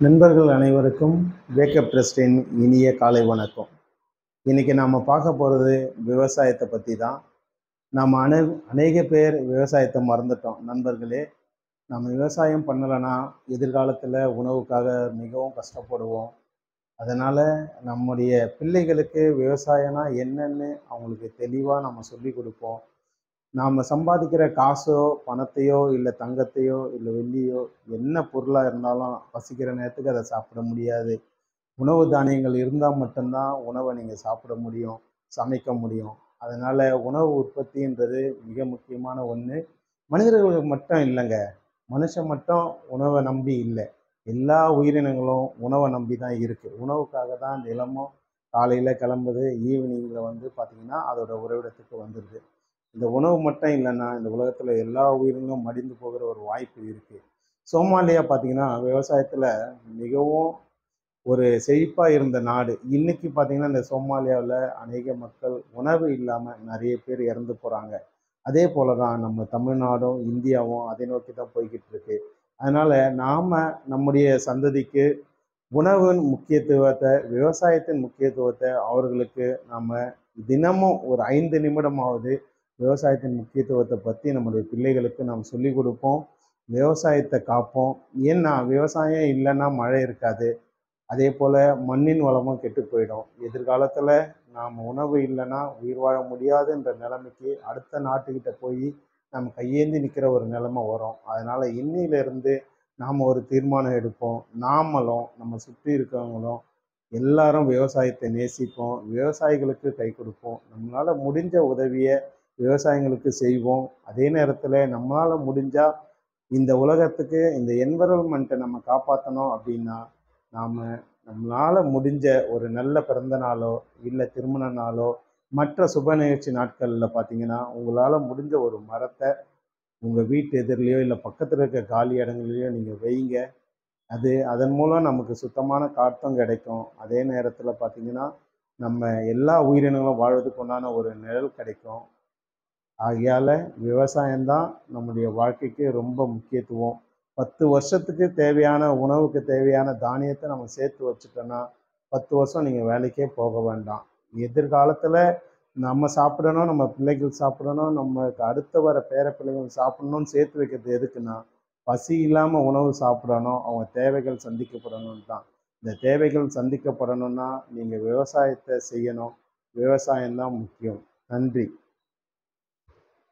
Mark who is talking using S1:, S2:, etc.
S1: நண்பர்கள் அனைவருக்கும் வேக்கப் ட்ரஸ்டின் இனிய காலை வணக்கம். இன்னைக்கு நாம் பார்க்க போகிறது விவசாயத்தை பற்றி தான். நாம் அநேக பேர் விவசாயத்தை மறந்துட்டோம். நண்பர்களே, நம்ம விவசாயம் பண்ணலைன்னா எதிர்காலத்தில் உணவுக்காக மிகவும் கஷ்டப்படுவோம். அதனால் நம்முடைய பிள்ளைகளுக்கு விவசாயம்னா என்னன்னு அவங்களுக்கு தெளிவாக நம்ம சொல்லி கொடுப்போம். நாம் சம்பாதிக்கிற காசோ பணத்தையோ இல்லை தங்கத்தையோ இல்லை வெள்ளியோ என்ன பொருளாக இருந்தாலும் பசிக்கிற நேரத்துக்கு அதை சாப்பிட முடியாது. உணவு தானியங்கள் இருந்தால் மட்டும்தான் உணவை நீங்கள் சாப்பிட முடியும், சமைக்க முடியும். அதனால் உணவு உற்பத்தின்றது மிக முக்கியமான ஒன்று. மனிதர்களுக்கு மட்டும் இல்லைங்க, மனுஷன் மட்டும் உணவை நம்பி இல்லை. எல்லா உயிரினங்களும் உணவை நம்பி தான் இருக்குது. உணவுக்காக தான் நிலமும் காலையில் கிளம்புது, ஈவினிங்கில் பார்த்திங்கன்னா அதோட உறைவிடத்துக்கு வந்துடுது. இந்த உணவு மட்டும் இல்லைன்னா இந்த உலகத்தில் எல்லா உயிரினங்களும் மடிந்து போகிற ஒரு வாய்ப்பு இருக்குது. சோமாலியா பார்த்திங்கன்னா விவசாயத்தில் மிகவும் ஒரு செழிப்பாக இருந்த நாடு. இன்றைக்கி பார்த்திங்கன்னா இந்த சோமாலியாவில் அநேக மக்கள் உணவு இல்லாமல் நிறைய பேர் இறந்து போகிறாங்க. அதே போல் தான் நம்ம தமிழ்நாடும் இந்தியாவும் அதை நோக்கி தான் போய்கிட்டு இருக்கு. அதனால் நாம் நம்முடைய சந்ததிக்கு உணவின் முக்கியத்துவத்தை, விவசாயத்தின் முக்கியத்துவத்தை அவர்களுக்கு நம்ம தினமும் ஒரு 5 நிமிடமாவது விவசாயத்தின் முக்கியத்துவத்தை பற்றி நம்முடைய பிள்ளைகளுக்கு நாம் சொல்லிக் கொடுப்போம். விவசாயத்தை காப்போம். ஏன்னா விவசாயம் இல்லைன்னா மழை இருக்காது. அதே போல் மண்ணின் வளமும் கெட்டு போயிடும். எதிர்காலத்தில் நாம் உணவு இல்லைன்னா உயிர் வாழ முடியாதுன்ற நிலைமைக்கு அடுத்த நாட்டுக்கிட்ட போய் நம்ம கையேந்தி நிற்கிற ஒரு நிலைமை வரும். அதனால் இன்னிலிருந்து நாம் ஒரு தீர்மானம் எடுப்போம். நாமளும் நம்ம சுற்றி இருக்கவங்களும் எல்லாரும் விவசாயத்தை நேசிப்போம். விவசாயிகளுக்கு கை கொடுப்போம். நம்மளால் முடிஞ்ச உதவியை விவசாயிகளுக்கு செய்வோம். அதே நேரத்தில் நம்மளால் முடிஞ்சால் இந்த உலகத்துக்கு இந்த என்விரான்மெண்ட்டை நம்ம காப்பாற்றணும் அப்படின்னா நம்மளால் முடிஞ்ச ஒரு நல்ல பிறந்த நாளோ இல்லை திருமண நாளோ மற்ற சுப நிகழ்ச்சி நாட்களில் பார்த்திங்கன்னா உங்களால் முடிஞ்ச ஒரு மரத்தை உங்கள் வீட்டு எதிரிலையோ இல்லை பக்கத்தில் இருக்க காலி இடங்கள்லையோ நீங்கள் வைங்க. அதன் மூலம் நமக்கு சுத்தமான காற்றும் கிடைக்கும். அதே நேரத்தில் பார்த்திங்கன்னா நம்ம எல்லா உயிரினங்களும் வாழ்வதற்கு உண்டான ஒரு நிழல் கிடைக்கும். ஆகையால் விவசாயம்தான் நம்முடைய வாழ்க்கைக்கு ரொம்ப முக்கியத்துவம். 10 வருஷத்துக்கு தேவையான உணவுக்கு தேவையான தானியத்தை நம்ம சேர்த்து வச்சுட்டோன்னா 10 வருஷம் நீங்கள் வேலைக்கே போக வேண்டாம். எதிர்காலத்தில் நம்ம சாப்பிடணும், நம்ம பிள்ளைகள் சாப்பிடணும், நமக்கு அடுத்த வர பேர பிள்ளைகள் சாப்பிடணும்னு சேர்த்து வைக்கிறது எதுக்குன்னா, பசி இல்லாமல் உணவு சாப்பிடணும், அவங்க தேவைகள் சந்திக்கப்படணும்னு தான். இந்த தேவைகள் சந்திக்கப்படணும்னா நீங்கள் விவசாயத்தை செய்யணும். விவசாயம்தான் முக்கியம். நன்றி.